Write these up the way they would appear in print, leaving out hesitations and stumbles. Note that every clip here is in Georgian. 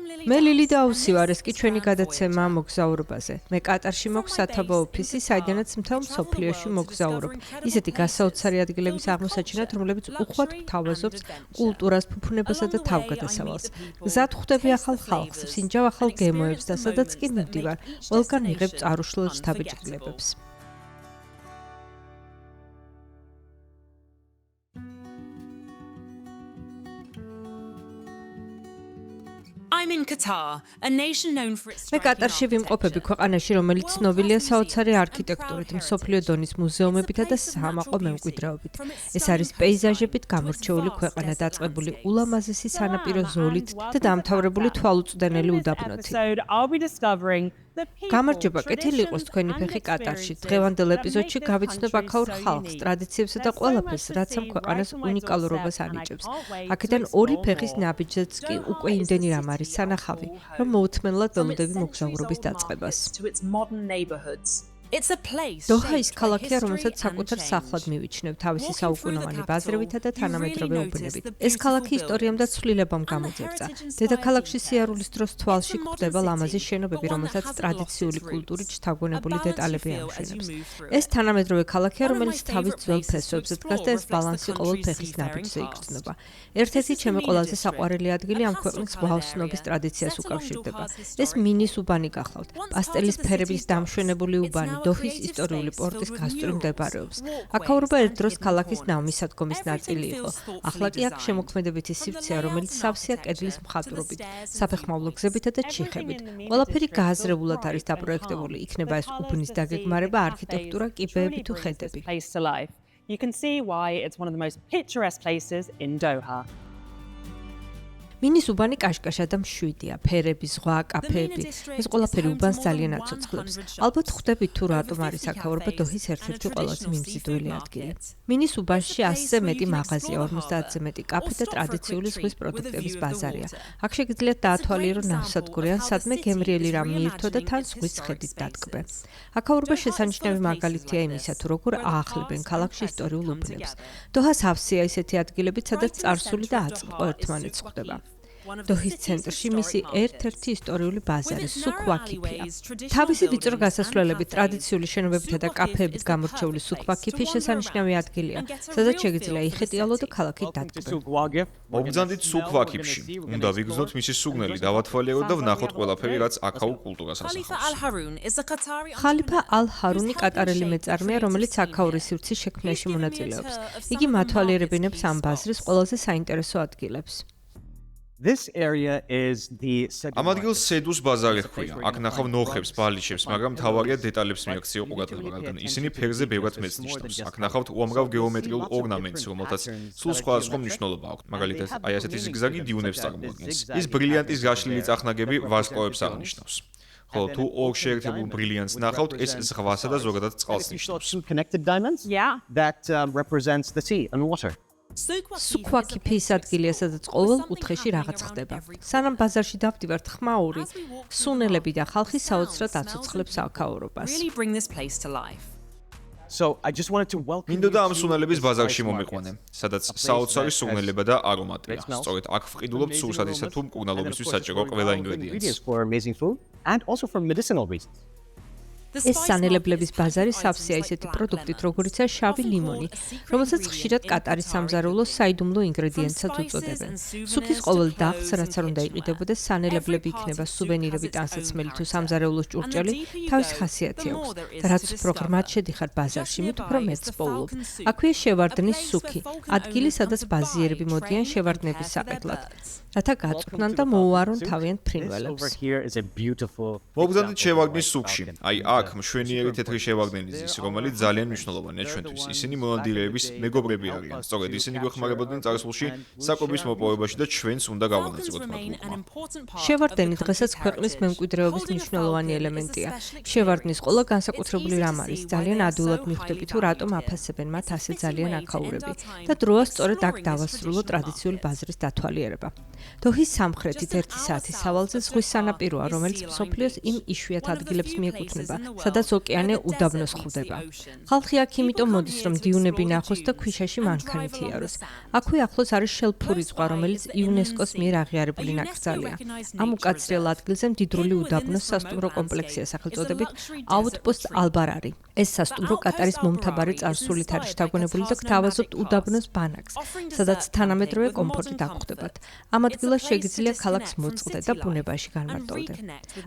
მე ლილი დაუსი ვარ, ეს კი ჩვენი გადაცემა მოგზაურობაზე. მე კატარში მაქვს სათავო ოფისი, საიდანაც მთელ მსოფლიოში მოგზაურობ. ისეთი გასაოცარი ადგილების აღმოსაჩენად, რომლებიც უხვად გთავაზობს კულტურას, ფუფუნებასა და თავგადასავალს. გზად ხვდები ახალ ხალხს, სინჯავ ახალ გემოებს და სადაც კი მივდივარ, ყველგან მიღებ წარუშლელ შთაბეჭდილებებს. მე კატარში ვიმყოფები ქვეყანაში, რომელიც ცნობილია საოცარი არქიტექტურით, მსოფლიო დონის მუზეუმებითა და საამაყო მემკვიდრეობით. ეს არის პეიზაჟებით გამორჩეული ქვეყანა, დაწყებული ულამაზესი სანაპირო ზოლით და დამთავრებული თვალუწვდენელი უდაბნოთი. გამარჯობა, კეთილი იყოს თქვენი ფეხი კატარში. დღევანდელ ეპიზოდში გავიცნობ აქაურ ხალხს, ტრადიციებსა და ყველაფერს, რაც ამ ქვეყანას უნიკალურობას ანიჭებს. აქედან ორი ფეხის ნაბიჯზეც კი უკვე იმდენი რამ არის სანახავი, რომ მოუთმენლად ველოდები მოგზაურობის დაწყებას. დოჰა ის ქალაქია, რომელსაც საკუთარ სახლად მივიჩნევ თავისი საუკუნოვანი ბაზრებითა და თანამედროვე უბნებით. ეს ქალაქი ისტორიამ და ცვლილებამ გამოძერწა. დედაქალაქში სიარულის დროს თვალში გვხვდება ლამაზი შენობები, რომელსაც ტრადიციული კულტურით შთაგონებული დეტალები ამშვენებს. ეს თანამედროვე ქალაქია, რომელიც თავის ძველ ფესვებზე დგას და ეს ბალანსი ყოველ ფეხის ნაბიჯზე იგრძნობა. ერთ-ერთი ჩემი ყველაზე საყვარელი ადგილი ამ ქვეყნის ვაოსნობის ტრადიციას უკავშირდება. ეს მინის უბანი გახლავთ. პასტელის ფერების დამშვენებული უბანი დოჰის ისტორიული პორტის გასწვრივ მდებარეობს. აქაურობა ერთ დროს ქალაქის ნავმისადგომის ნაწილი იყო. ახლა კი აქ შემოქმედებითი სივრცეა, რომელიც სავსეა კედლის მხატვრობით, საფეხმავლო გზებითა და ჩიხებით. ყველაფერი გააზრებულად არის დაპროექტებული, იქნება ეს უბნის დაგეგმარება, არქიტექტურა, კიბეები თუ ხედები. You can see why it's one of the most picturesque places in Doha. მინის უბანი კაშკაშა და მშვიდია, ფერები, ზღვა, კაფეები. ეს ყველაფერი უბანს ძალიან აცოცხლებს. ალბათ ხვდებით თუ რატომ არის აქაურობა დოჰის ერთ-ერთი ყველაზე მიმზიდველი ადგილი. მინის უბანში 100-ზე მეტი მაღაზია, 50-ზე მეტი კაფე და ტრადიციული ზღვის პროდუქტების ბაზარია. აქ შეგიძლიათ დაათვალიერო ნავსადგური ან სადმე გემრიელი რამ მიირთო და თან ზღვის ხედით დატკბე. აქაურობა შესანიშნავი მაგალითია იმისა, თუ როგორ აახლებენ ქალაქში ისტორიულ უბნებს. დოჰას ავსია ისეთი ადგილებიც, სადაც წარსული და აწმყო ერთმანეთს ხვდება. დოჰის ცენტრში მისი ერთ-ერთი ისტორიული ბაზარი სუქ-ვაკიფია. თავისი ვიწრო გასასვლელებით, ტრადიციული შენობებითა და კაფეებით გამორჩეული სუქ-ვაკიფი შესანიშნავი ადგილია, სადაც შეგიძლია იხეტიალო და ქალაქით დატკბე. მოგბრძანდით სუქ-ვაკიფში. უნდა ვიგრძნოთ მისი სუგნელი, დავათვალიეროთ და ვნახოთ ყველაფერი, რაც აქაურ კულტურას ასახავს. ხალიფა ალ-ჰარუნი კატარელი მეწარმეა, რომელიც აქაური სივრცის შექმნაში მონაწილეობს. იგი მათვალიერებინებს ამ ბაზრის ყველაზე საინტერესო ადგილებს. ამ ადგილს სედუს ბაზარი ჰქვია. აქ ნახავ ნოხებს, ბალიჩებს, მაგრამ მთავარია დეტალებს მიაქციო ყურადღება, რადგან ისინი ფერზე ბევრად მეც ნიშნავს. აქ ნახავთ უამრავ გეომეტრიულ ორნამენტს, რომელთაც სულ სხვადასხვა მნიშვნელობა აქვს. მაგალითად, აი ასეთი ზიგზაგი დიუნებს წარმოადგენს. ის ბრილიანტის გაშლილი წახნაგები ვარსკვლავებს აღნიშნავს. ხოლო თუ ორ შეერთებულ ბრილიანტს ნახავთ, ეს ზღვასა და ზოგადად წყალს ნიშნავს. სუქ-ვაკიფი ის ადგილია, სადაც ყოველ კუთხეში რაღაც ხდება. სანამ ბაზარში დავდივართ, ხმაური, სუნელები და ხალხი საოცრად აცოცხლებს აქაურობას. მინდოდა ამ სუნელების ბაზარში მომიყვანე, სადაც საოცარი სუნელება და არომატია. სწორედ აქ ვყიდულობთ სურსათისა თუ მკურნალობისთვის საჭირო ყველა ინგრედიენტს. ეს სანელებლების ბაზარი სავსეა ისეთი პროდუქტით, როგორიცაა შავი ლიმონი, რომელსაც ხშირად კატარის სამზარეულოს საიდუმლო ინგრედიენტსაც უწოდებენ. სუქის ყოველ დაღს, რაც არ უნდა იყიდებოდეს, სანელებლები იქნება სუვენირები, ტანსაცმელი თუ სამზარეულოს ჭურჭელი, თავისი ხასიათი აქვს. და რაც უფრო ღრმად შედიხარ ბაზარში, მით უფრო მეტს პოულობ. აქვეა შევარდნის სუქი, ადგილი, სადაც ბაზიერები მოდიან შევარდნების საყიდლად, რათა გაწვრთნან და მოუარონ თავიანთ ფრინველებს. მოგბრძანდით შევარდნის სუქში. აი აქ მშვენიერი თეთრი შევარდნილი ზის, რომელიც ძალიან მნიშვნელოვანია ჩვენთვის. ისინი მონადირეების მეგობრები არიან. სწორედ ისინი გვეხმარებოდნენ წარსულში საკვების მოპოვებაში და ჩვენს უნდა გავანაწილოთ მათ უკმა. შევარდენი დღესაც ქვეყნის მემკვიდრეობის მნიშვნელოვანი ელემენტია. შევარდნის ყოლა განსაკუთრებული რამ არის. ძალიან ადვილად მიხვდები თუ რატომ აფასებენ მათ ასე ძალიან აქაურები და დროა სწორედ აქ დავასრულო ტრადიციული ბაზრის დათვალიერება. დოჰის სამხრეთით 1 საათის სავალზე ზღვის სანაპიროა, რომელიც მსოფლიოს იმ იშვიათ ადგილებს მიეკუთვნება, სადაც ოკეანე უდაბნოს ხვდება. ხალხი აქ იმიტომ მოდის, რომ დიუნები ნახოს და ქვიშაში მანქანით იაროს. აქვე ახლოს არის შელფური ზღვა, რომელიც იუნესკოს მიერ აღიარებული ნაკრძალია. ამ უკაცრიელ ადგილზე მდიდრული უდაბნოს სასტუმრო კომპლექსია სახელწოდებით Outpost Albarari. ეს სასტუმრო კატარის მომთაბარე წარსულით არის შთაგონებული და გთავაზობთ უდაბნოს ბანაკს, სადაც თანამედროვე კომფორტი დაგხვდებათ. ამ ადგილას შეგიძლია ქალაქს მოწყდე და ბუნებაში განმარტოვდე.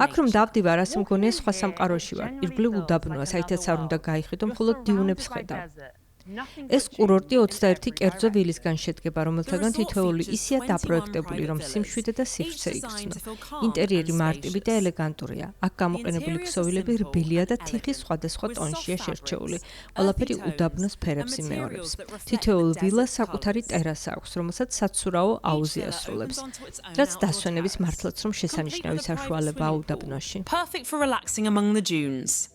აქ რომ დავდივარ, ასე მგონია სხვა სამყაროში ვარ. ირგვლივ უდაბნოა, საითაც არ უნდა გაიხედო, მხოლოდ დიუნებს ხედავ. ეს კურორტი 21 კერძო ვილისგან შედგება, რომელთაგან თითოეული ისეა დაპროექტებული, რომ სიმშვიდე და სივრცე იგრძნო. ინტერიერი მარტივი და ელეგანტურია. აქ გამოყენებული ქსოვილები რბილია და თიხის სხვადასხვა ტონშია შერჩეული. ყველაფერი უდაბნოს ფერებს იმეორებს. თითოეულ ვილას საკუთარი ტერასა აქვს, რომელსაც საცურაო აუზი ასრულებს. რაც დასვენების მართლაც რომ შესანიშნავი საშუალებაა უდაბნოში. Perfect for relaxing among the dunes.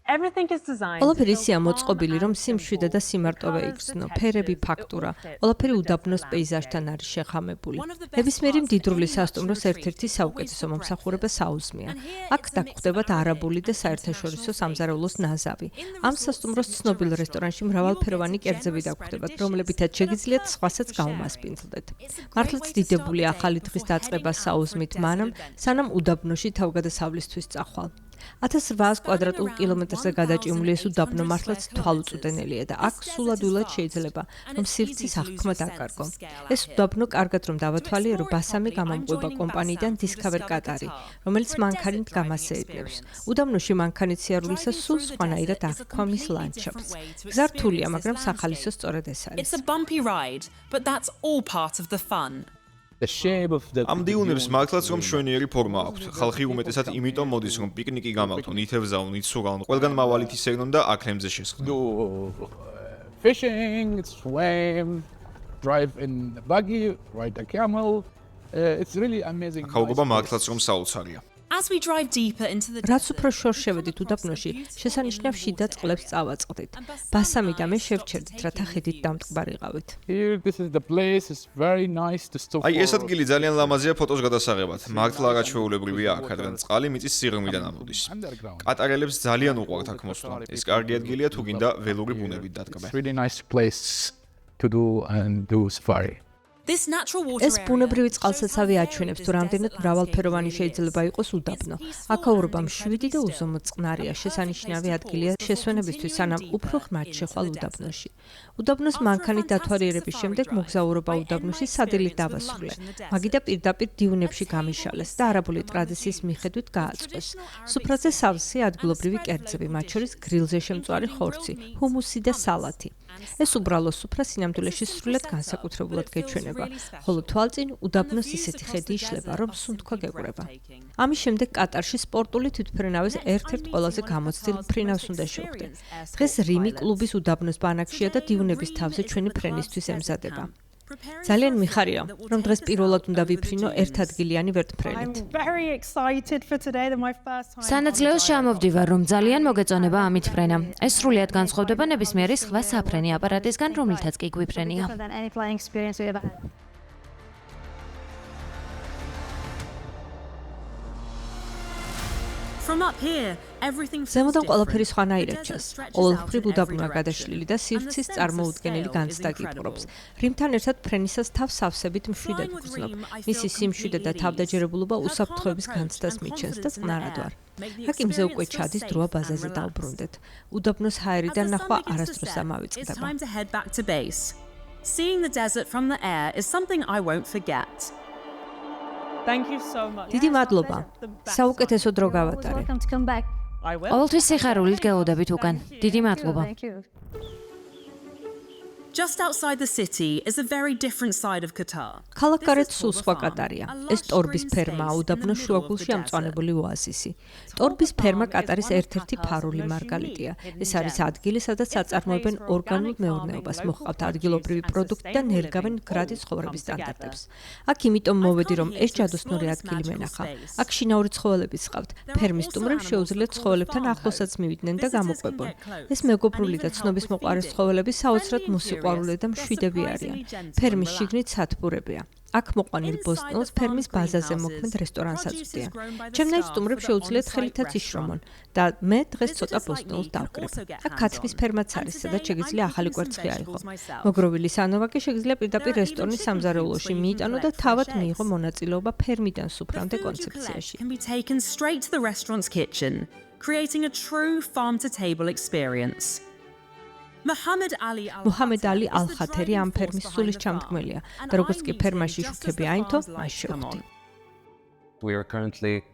Everything is designed. ყველაფერი ისეა მოწყობილი, რომ სიმშვიდე და სიმარტოვე იგრძნო. ფერები, ფაქტურა, ყველაფერი უდაბნოს პეიზაჟთან არის შეხამებული. ნებისმიერი მდიდრული სასტუმროს ერთ-ერთი საუკეთესო მომსახურება საუზმეა. აქ დაგხვდებათ არაბული და საერთაშორისო სამზარეულოს ნაზავი. ამ სასტუმროს ცნობილ რესტორანში მრავალფეროვანი კერძები დაგხვდებათ, რომლებითაც შეგიძლიათ სხვასაც გაუმასპინძლდეთ. მართლაც დიდებული ახალი დღის დაწყება საუზმით მანამ, სანამ უდაბნოში თავგადასავლისთვის წახვალ. 1800 კვადრატულ კილომეტრზე გადაჭიმული ეს უდაბნო მართლაც თვალუწვდენელია და აქ სულადვილად შეიძლება, რომ სივრცის აღქმა დაკარგო. ეს უდაბნო კარგად რომ დავათვალიერო, ბასამი გამომყვება კომპანიიდან Discover Qatar, რომელიც მანქანით გამასეირნებს. უდაბნოში მანქანით სიარულისას სულ სხვანაირად აღქვა მის ლანდშაფტს. გზა რთულია, მაგრამ სახალისო სწორედ ეს არის. It's a bumpy ride, but that's all part of the fun. ამ დიუნებს მართლაც რომ შვენიერი ფორმა აქვთ. ხალხი უმეტესად იმიტომ მოდის, რომ პიკნიკი გამართონ, ითევზაონ, იცუღალონ, ყველგან მავალით ისერნონ და აქლემზე შესხდნენ. Do fishing, swim, drive in the buggy, ride a camel. It's really amazing. ხალხობა მართლაც რომ საოცარია. As we drive deeper into the რაც უფრო შორს შევედით უდაბნოში, შესანიშნავ შიდა წყლებს წავაწყდით. ბასამი და მე შევჩერდით, რათა ხედით დამტკბარიყავით. Here, this is the place. It's very nice to stop. აი ეს ადგილი ძალიან ლამაზია ფოტოს გადასაღებად. მართლა არაჩვეულებრივია აქ, რადგან წყალი მიწის სიღრმიდან ამოდის. კატარელებს ძალიან უყვართ აქ მოსვლა. ეს კარგი ადგილია თუ გინდა ველური ბუნებით დატკბე. It's really nice place to do and do safari. This natural water ეს ბუნებრივი წყალსაცავი აჩვენებს, თუ რამდენად მრავალფეროვანი შეიძლება იყოს უდაბნო. აქაურობა მშვიდი და უზომო წყნარია, შესანიშნავი ადგილია შესვენებისთვის, სანამ უფრო ღრმად შეხვალ უდაბნოში. უდაბნოს მანქანით დათვალიერების შემდეგ მოგზაურობა უდაბნოში სადილით დავასრულე. მაგიდა პირდაპირ დიუნებში გამიშალეს და არაბული ტრადიციის მიხედვით გააწყვეს. სუფრაზე სავსე ადგილობრივი კერძები, მათ შორის გრილზე შემწვარი ხორცი, ჰუმუსი და სალათი. ეს უბრალო სუფრა სინამდვილეში სრულად განსაკუთრებულად გეჩვენება, ხოლო თვალწინ უდაბნოს ისეთი ხედი იშლება, რომ სუნთქვა გეყვრება. ამის შემდეგ კატარში სპორტული თვითმფრინავის ერთ-ერთ ყველაზე გამოცდილ ფრინავს უნდა შევხვდე. დღეს რიმი კლუბის უდაბნოს ბანაკშია და დიუნების თავზე ჩვენი ფრენისთვის ემზადება. ძალიან მიხარია, რომ დღეს პირველად უნდა ვიფრინო ერთადგილიანი ვერტმფრენით. სანაცვლეოს ჩამოვდივარ, რომ ძალიან მოგეწონება ამით ფრენა. ეს სრულიად განსხვავდება ნებისმიერი სხვა საფრენი აპარატისგან, რომლითაც კი გვიფრენია. From up here, everything ზემოდან ყველაფერი სხვანაირად ჩანს. ყოველმხრივ უდაბნოა გადაშლილი და სივრცის წარმოუდგენელი განცდა გიპყრობს. რიმთან ერთად ფრენისას თავს სავსებით მშვიდად გრძნობ. მისი სიმშვიდე და თავდაჯერებულობა უსაფრთხოების განცდას მიჩენს და წყნარად ვარ. ჰაკიმზე უკვე ჩადის დროა ბაზაზე დავბრუნდეთ. უდაბნოს ჰაერიდან ნახვა არასდროს ამავიწყდება. time to head back to base. Seeing the desert from the air is something I won't forget. Thank you so much. დიდი მადლობა. საუკეთესო დრო გავატარე. I will. ყოველთვის სიხარულით გეოდებით უკან. დიდი მადლობა. Just outside the city is a very different side of Qatar. ქალაქგარეთ სულ სხვა კატარია. ეს ტორბის ფერმაა, უდაბნოს შუაგულში ამწვანებული ოაზისი. ტორბის ფერმა კატარის ერთ-ერთი ფარული მარგალიტია. ეს არის ადგილი, სადაც აწარმოებენ ორგანულ მეურნეობას, მოჰყავთ ადგილობრივი პროდუქტი და ნერგავენ მდგრადი ცხოვრების სტანდარტებს. აქ იმიტომ მოვედი, რომ ეს ჯადოსნური ადგილი მენახა. აქ შინაური ცხოველებიც ჰყავთ. ფერმის სტუმრებს შეუძლიათ ცხოველებთან ახლოსაც მივიდნენ და გამოყვებონ. ეს მეგობრული და ცნობის მოყვარე ცხოველები საოცრად მუსიკ სიყვარული და მშვიდები არიან. ფერმის შიგნით სათბურებია. აქ მოყვანილ ბოსტნელს ფერმის ბაზაზე მოქმედ რესტორანს აწვდიან. ჩემნაირ სტუმრებს შეუძლიათ ხელითაც იშრომონ და მე დღეს ცოტა ბოსტნელს დავკრებ. აქ ქათმის ფერმაც არის, სადაც შეგიძლია ახალი კვერცხი აიღო. მოგროვილი სანოვაკი შეგიძლია პირდაპირ რესტორნის სამზარეულოში მიიტანო და თავად მიიღო მონაწილეობა ფერმიდან სუფრამდე კონცეფციაში. can be taken straight to the restaurant's kitchen, creating a true farm-to-table experience. Muhammad მუჰამედ ალი ალ-ხათერი ამ ფერმის სულის ჩამდგმელია და როგორც კი ფერმაში შუქები აინთო, მას შევხვდი. We are currently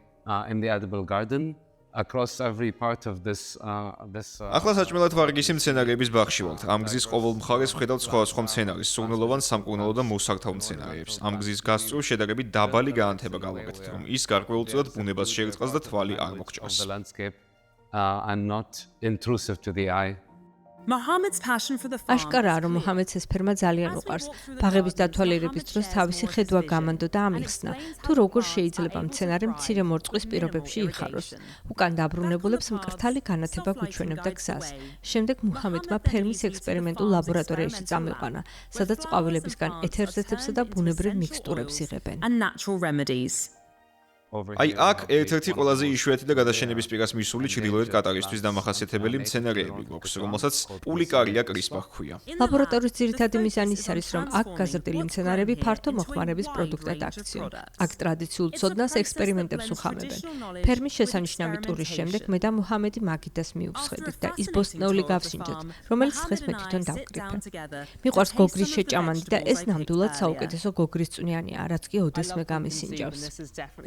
in the edible garden. Across every part of this ახლა საჭმელად ვარგისი მცენარეების ბაღში ვართ. ამ გზის ყოველ მხარეს ვხედავთ სხვადასხვა მცენარის, სურნელოვან, სამკურნალო და მოსართავ მცენარეებს. ამ გზის გასწვრივ შედარებით დაბალი განათება გავაკეთეთ, რომ ის გარკვეულწილად ბუნებას შეერწყას და თვალი არ მოგჭრას. the landscape and not intrusive to the eye. Muhammad's passion for the farm. აშკარაა, რომ მუჰამედს ეს ფერმა ძალიან უყვარს. ბაღების დათვალიერების დროს თავისი ხედვა გამანდო და ამიხსნა, თუ როგორ შეიძლება მცენარე მცირე მორწყვის პირობებში იხაროს. უკან დაბრუნებულებს მკრთალი განათება გვიჩვენებდა გზას. შემდეგ მუჰამედმა ფერმის ექსპერიმენტულ ლაბორატორიაში წამიყვანა, სადაც ყვავილებისგან ეთერზეთებსა და ბუნებრივ მიქსტურებს იღებენ. and natural remedies. აი აქ ერთ-ერთი ყველაზე იშვიათი და გადაშენების პირას მისული ჩრდილოეთ კატარისთვის დამახასიათებელი მცენარეები გვაქვს, რომელსაც პულიკარია კრისპა ჰქვია. ლაბორატორიის ძირითადი მიზანი ის არის, რომ აქ გაზრდილი მცენარეები ფართო მოხმარების პროდუქტად აქციონ. აქ ტრადიციულ ცოდნას ექსპერიმენტებს უხამებენ. ფერმის შესანიშნავი ტურის შემდეგ მე და მუჰამედი მაგიდას მივსხედით და ის ბოსტნეული გავსინჯეთ, რომელიც დღეს მე თვითონ დავკრიფე. მიყვარს გოგრის შეჭამანი და ეს ნამდვილად საუკეთესო გოგრის წვნიანია, რაც კი ოდესმე გამისინჯავს.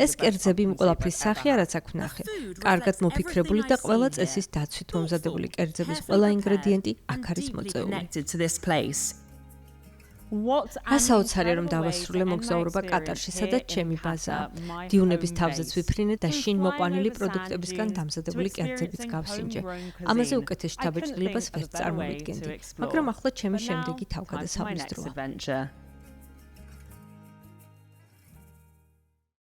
ეს კერძები იმ ყველაფრის სახეა, რაც აქ ვნახე. კარგად მოფიქრებული და ყველა წესის დაცვით მომზადებული კერძების ყველა ინგრედიენტი აქ არის მოწეული. Connected to this place. ასაოცარია, რომ დავასრულე მოგზაურობა კატარში, სადაც ჩემი ბაზაა. დიუნების თავზეც ვიფრინე და შინ მოყვანილი პროდუქტებისგან დამზადებული კერძებიც გავსინჯე. ამაზე უკეთეს შთაბეჭდილებას ვერ წარმოვიდგენდი, მაგრამ ახლა ჩემი შემდეგი თავგადასავლის დროა.